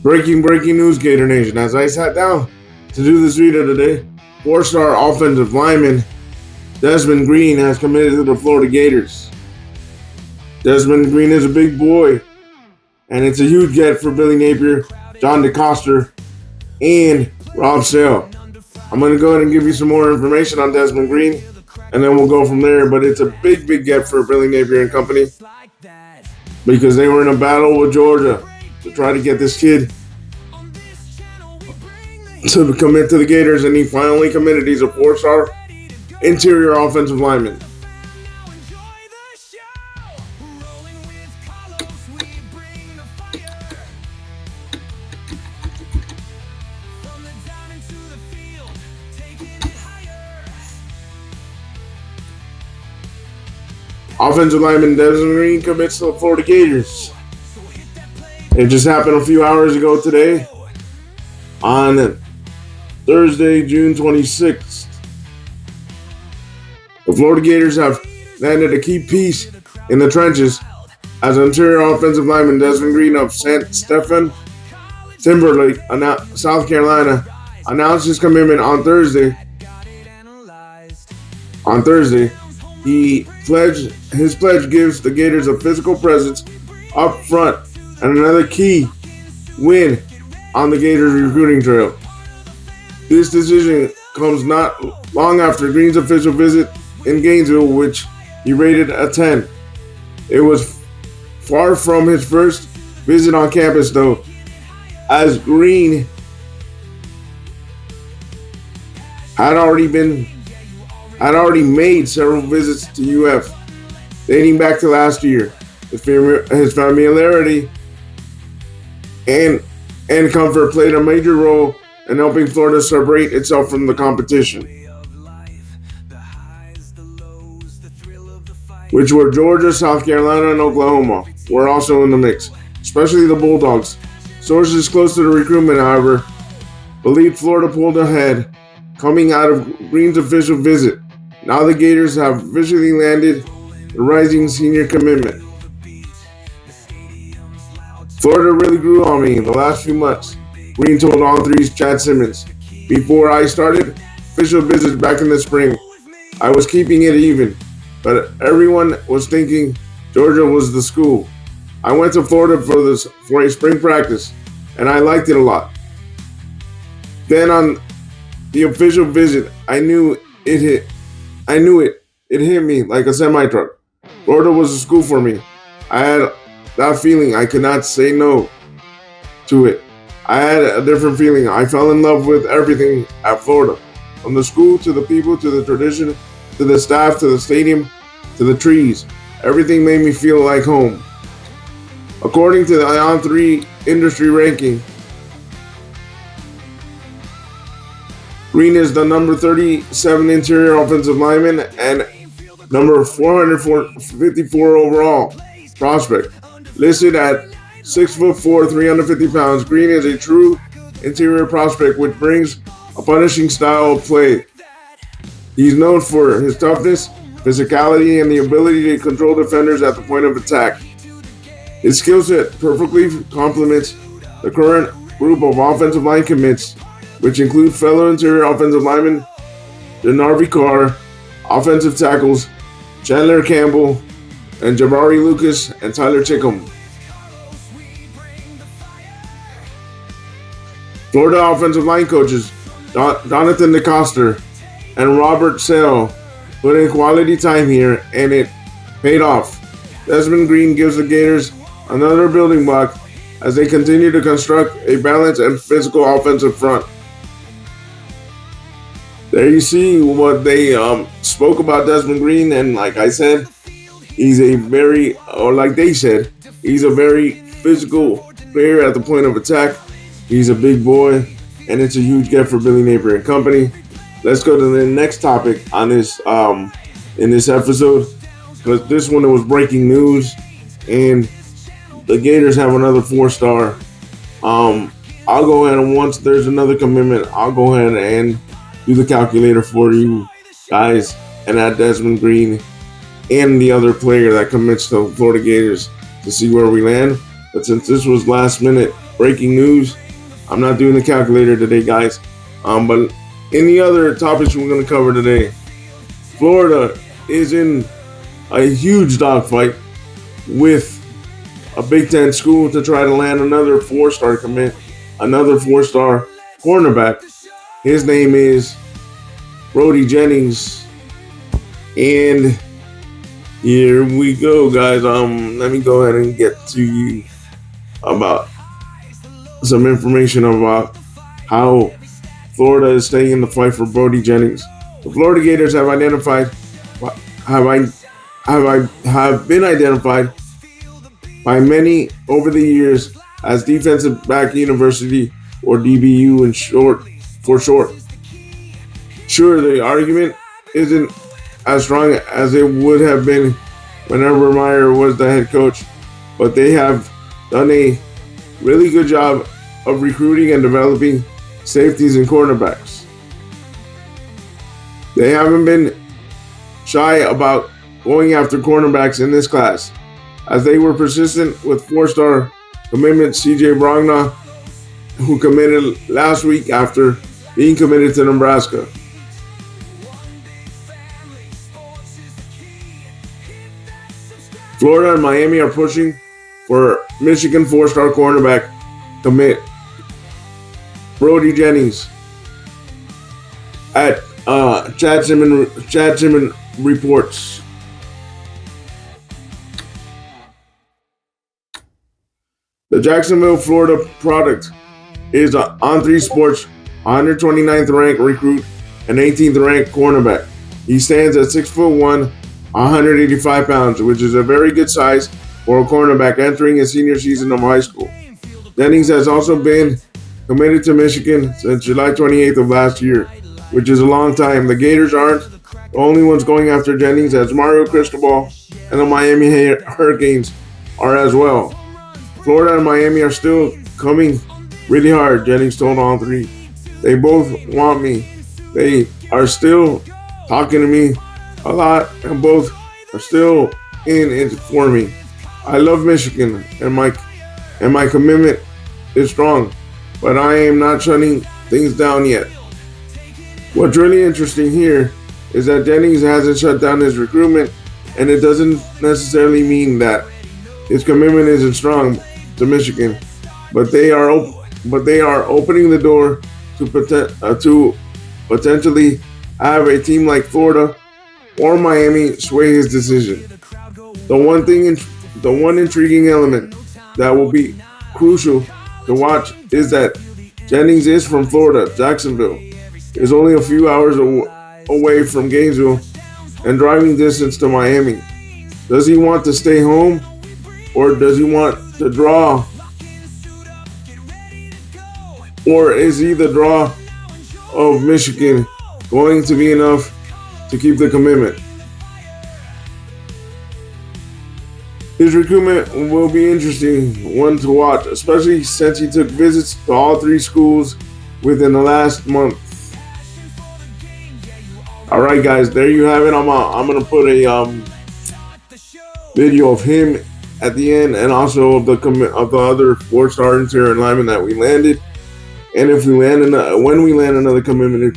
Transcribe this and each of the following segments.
Breaking news, Gator Nation. As I sat down to do this video today, four-star offensive lineman Desmond Green has committed to the Florida Gators. Desmond Green is a big boy, and it's a huge get for Billy Napier, John DeCoster, and Rob Sale. I'm going to go ahead and give you some more information on Desmond Green, and then we'll go from there. But it's a big get for Billy Napier and company because they were in a battle with Georgia to try to get this kid to commit to the Gators, and he finally committed. He's a four-star interior offensive lineman. Offensive lineman Desmond Green commits to the Florida Gators. It just happened a few hours ago today on Thursday, June 26th. The Florida Gators have landed a key piece in the trenches as interior offensive lineman Desmond Green of St. Stephen Timberlake, South Carolina, announced his commitment on Thursday. His pledge gives the Gators a physical presence up front and another key win on the Gators recruiting trail. This decision comes not long after Green's official visit in Gainesville, which he rated a 10. It was far from his first visit on campus, though, as Green had already made several visits to UF, dating back to last year. His familiarity and comfort played a major role in helping Florida separate itself from the competition, which were Georgia, South Carolina, and Oklahoma were also in the mix, especially the Bulldogs. Sources close to the recruitment, however, believed Florida pulled ahead coming out of Green's official visit. Now the Gators have officially landed the rising senior commitment. Florida really grew on me in the last few months, Green told On3's Chad Simmons. Before I started official visits back in the spring, I was keeping it even, but everyone was thinking Georgia was the school. I went to Florida for a spring practice, and I liked it a lot. Then on the official visit, I knew it hit me like a semi-truck. Florida was a school for me. I had that feeling. I could not say no to it. I had a different feeling. I fell in love with everything at Florida. From the school, to the people, to the tradition, to the staff, to the stadium, to the trees. Everything made me feel like home. According to the On3 industry ranking, Green is the number 37 interior offensive lineman and number 454 overall prospect. Listed at 6'4", 350 pounds, Green is a true interior prospect which brings a punishing style of play. He's known for his toughness, physicality, and the ability to control defenders at the point of attack. His skill set perfectly complements the current group of offensive line commits, which include fellow interior offensive linemen Denarvi Carr, offensive tackles Chandler Campbell, and Jabari Lucas and Tyler Chickham. Florida offensive line coaches Jonathan DeCoster and Robert Sale put in quality time here, and it paid off. Desmond Green gives the Gators another building block as they continue to construct a balanced and physical offensive front. There you see what they spoke about Desmond Green, and like I said, he's a very physical player at the point of attack. He's a big boy, and it's a huge get for Billy Napier and company. Let's go to the next topic on this in this episode, because this one was breaking news, and the Gators have another four-star. I'll go ahead and once there's another commitment, I'll go ahead and do the calculator for you guys and add Desmond Green and the other player that commits to Florida Gators to see where we land. But since this was last minute, breaking news. I'm not doing the calculator today, guys. But any other topics we're going to cover today? Florida is in a huge dogfight with a Big Ten school to try to land another four-star commit, another four-star cornerback. His name is Brody Jennings. And here we go, guys. Let me go ahead and get to you about some information about how Florida is staying in the fight for Brody Jennings. The Florida Gators have been identified by many over the years as defensive back university, or DBU for short. Sure, the argument isn't as strong as it would have been when Urban Meyer was the head coach, but they have done a really good job of recruiting and developing safeties and cornerbacks. They haven't been shy about going after cornerbacks in this class, as they were persistent with four-star commitment C.J. Brogna, who committed last week after being committed to Nebraska. Florida and Miami are pushing for Michigan four-star cornerback commit Brody Jennings. At Chad Simmons reports. The Jacksonville, Florida product is on 3 Sports 129th ranked recruit and 18th ranked cornerback. He stands at 6'1", 185 pounds, which is a very good size for a cornerback entering his senior season of high school. Jennings has also been committed to Michigan since July 28th of last year, which is a long time. The Gators aren't the only ones going after Jennings, as Mario Cristobal and the Miami Hurricanes are as well. Florida and Miami are still coming really hard, Jennings told On 3. They both want me. They are still talking to me a lot, and both are still in it for me. I love Michigan, and my commitment is strong, but I am not shutting things down yet. What's really interesting here is that Jennings hasn't shut down his recruitment, and it doesn't necessarily mean that his commitment isn't strong to Michigan, but they are opening the door to potentially have a team like Florida or Miami sway his decision. The one intriguing element that will be crucial to watch is that Jennings is from Florida. Jacksonville is only a few hours away from Gainesville and driving distance to Miami. Does he want to stay home, or does he want to draw? Or is the draw of Michigan going to be enough to keep the commitment? His recruitment will be interesting one to watch, especially since he took visits to all 3 schools within the last month. All right, guys, there you have it. I'm gonna put a video of him at the end, and also of the other 4-star interior lineman that we landed. And if we land when we land another commitment, if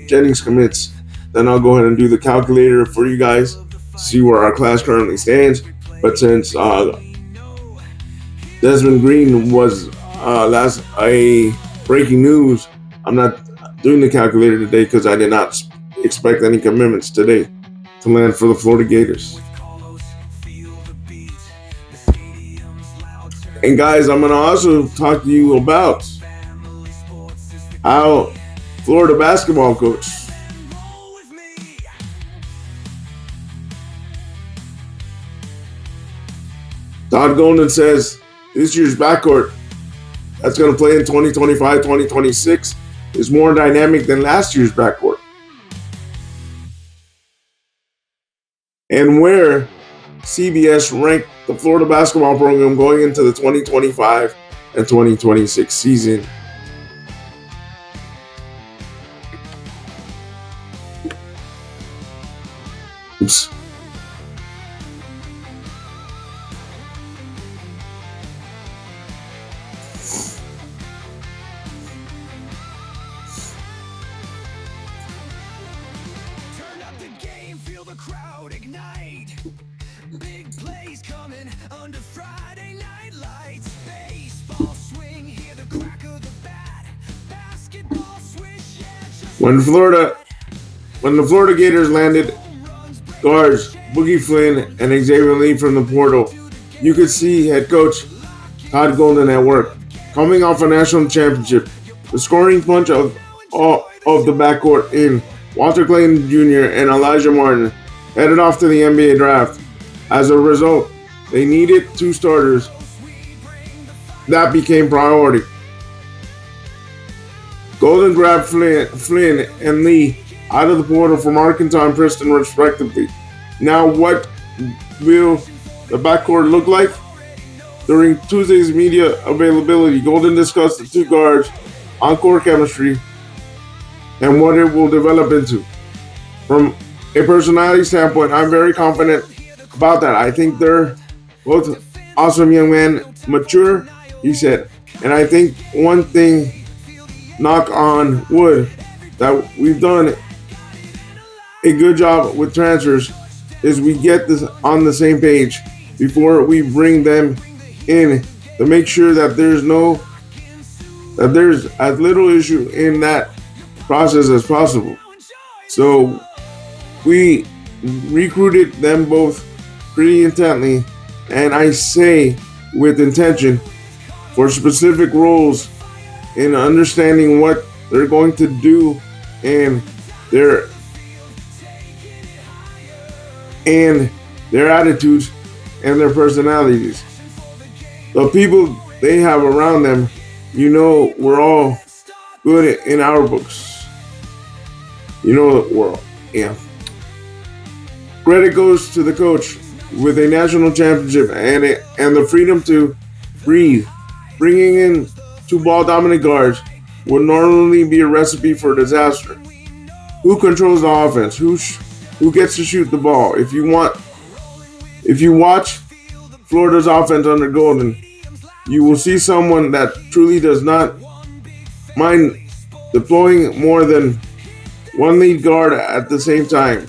Jennings commits, then I'll go ahead and do the calculator for you guys to see where our class currently stands. But since Desmond Green was a breaking news, I'm not doing the calculator today because I did not expect any commitments today to land for the Florida Gators. And guys, I'm going to also talk to you about how Florida basketball coach Todd Golden says this year's backcourt that's going to play in 2025-2026 is more dynamic than last year's backcourt. And where CBS ranked the Florida basketball program going into the 2025 and 2026 season. Oops. When the Florida Gators landed guards Boogie Fland and Xavier Lee from the portal, you could see head coach Todd Golden at work. Coming off a national championship, the scoring punch of the backcourt in Walter Clayton Jr. and Elijah Martin headed off to the NBA draft. As a result, they needed two starters. That became priority. Golden grabbed Flynn and Lee out of the portal from Arkansas and Princeton respectively. Now what will the backcourt look like? During Tuesday's media availability, Golden discussed the two guards' on-court chemistry and what it will develop into. From a personality standpoint, I'm very confident about that. I think they're both awesome young men, mature, he said. And I think one thing, knock on wood, that we've done a good job with transfers is we get this on the same page before we bring them in to make sure that there's as little issue in that process as possible. So we recruited them both pretty intently, and I say with intention, for specific roles in understanding what they're going to do and their attitudes and their personalities. The people they have around them, we're all good in our books. Credit goes to the coach with a national championship and the freedom to breathe. Bringing in two ball-dominant guards would normally be a recipe for disaster. Who controls the offense? Who gets to shoot the ball? If you watch Florida's offense under Golden, you will see someone that truly does not mind deploying more than one lead guard at the same time.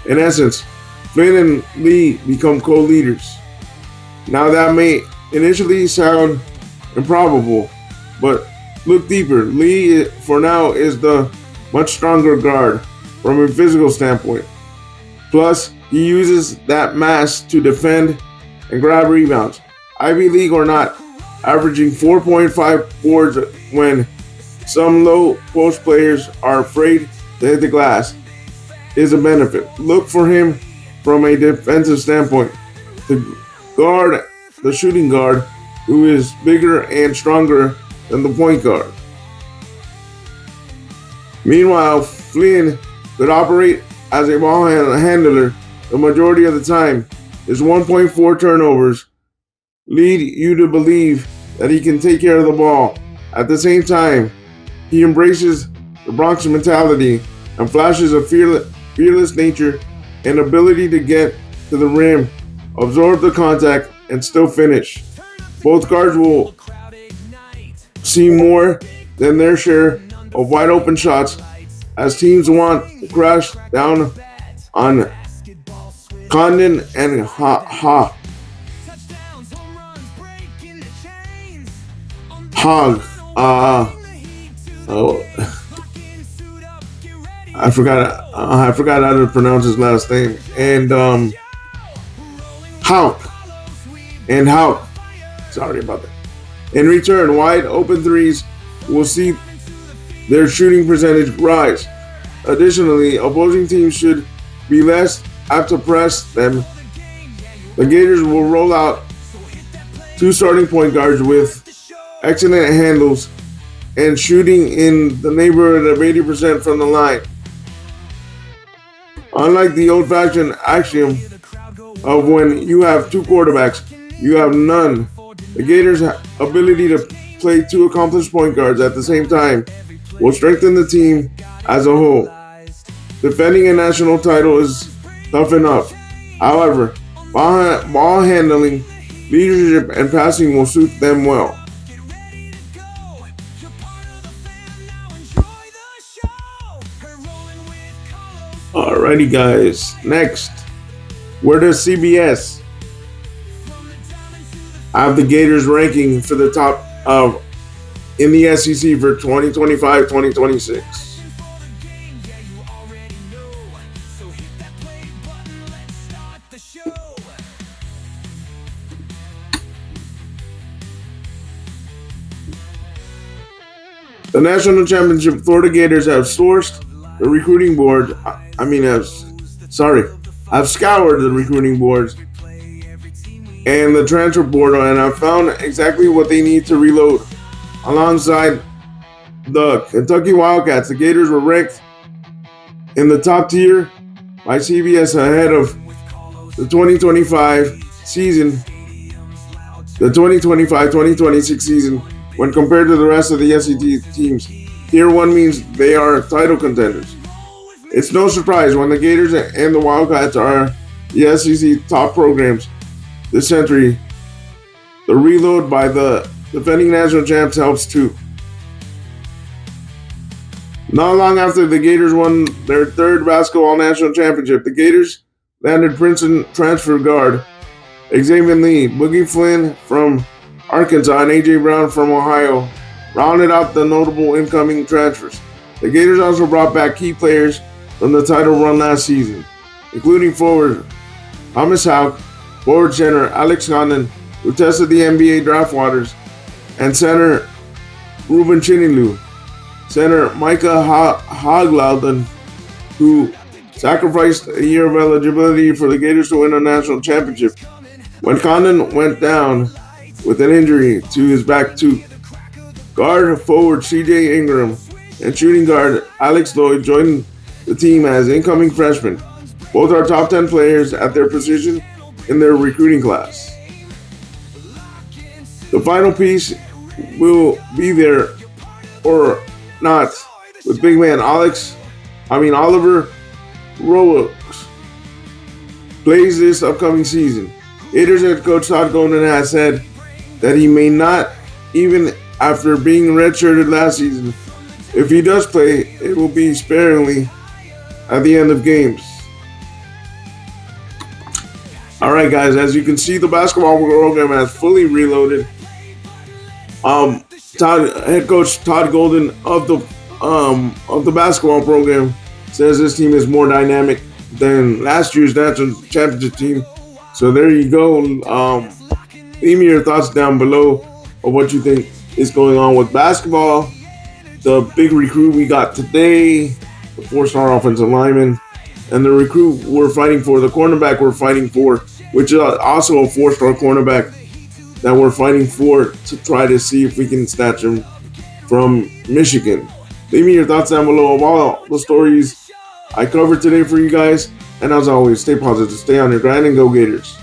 In essence, Flynn and Lee become co-leaders. Now that may initially sound improbable, but look deeper. Lee, for now, is the much stronger guard from a physical standpoint. Plus, he uses that mass to defend and grab rebounds. Ivy League or not, averaging 4.5 boards when some low post players are afraid to hit the glass is a benefit. Look for him from a defensive standpoint to guard the shooting guard, who is bigger and stronger than the point guard. Meanwhile, Flynn could operate as a ball handler the majority of the time. His 1.4 turnovers lead you to believe that he can take care of the ball. At the same time, he embraces the Bronx mentality and flashes a fearless nature and ability to get to the rim, absorb the contact, and still finish. Both guards will see more than their share of wide open shots as teams want to crash down on Condon and Hogg. I forgot how to pronounce his last name. And Houck. Sorry about that. In return, wide open threes will see their shooting percentage rise. Additionally, opposing teams should be less apt to press them. The Gators will roll out two starting point guards with excellent handles and shooting in the neighborhood of 80% from the line. Unlike the old-fashioned axiom of when you have two quarterbacks, you have none, the Gators' ability to play two accomplished point guards at the same time will strengthen the team as a whole. Defending a national title is tough enough. However, ball handling, leadership, and passing will suit them well. Alrighty, guys. Next, where does CBS I have the Gators ranking for the top of in the SEC for 2025-2026. The national championship Florida Gators have sourced the recruiting board. I've scoured the recruiting boards and the transfer portal, and I've found exactly what they need to reload. Alongside the Kentucky Wildcats, the Gators were ranked in the top tier by CBS ahead of the 2025 season, the 2025-2026 season, when compared to the rest of the SEC teams. Tier 1 means they are title contenders. It's no surprise when the Gators and the Wildcats are the SEC top programs this century. The reload by the defending national champs helps too. Not long after the Gators won their third basketball national championship, the Gators landed Princeton transfer guard Xavier Lee, Boogie Fland from Arkansas, and A.J. Brown from Ohio rounded out the notable incoming transfers. The Gators also brought back key players from the title run last season, including forward Thomas Houck, forward center Alex Condon, who tested the NBA draft waters, and center Ruben Chinilu, center Micah Hoglauden, who sacrificed a year of eligibility for the Gators to win a national championship when Condon went down with an injury to his back tooth. Guard forward CJ Ingram and shooting guard Alex Lloyd joined the team as incoming freshmen. Both are top 10 players at their position in their recruiting class. The final piece will be there or not with big man Oliver Rowex plays this upcoming season. Gators head coach Todd Golden has said that he may not, even after being redshirted last season. If he does play, it will be sparingly at the end of games. Alright guys, as you can see, the basketball program has fully reloaded. Head coach Todd Golden of the basketball program says this team is more dynamic than last year's national championship team. So there you go. Leave me your thoughts down below of what you think is going on with basketball. The big recruit we got today, the 4-star offensive lineman, and the recruit we're fighting for, the cornerback we're fighting for, which is also a 4-star cornerback that we're fighting for to try to see if we can snatch him from Michigan. Leave me your thoughts down below of all the stories I covered today for you guys. And as always, stay positive, stay on your grind, and go Gators.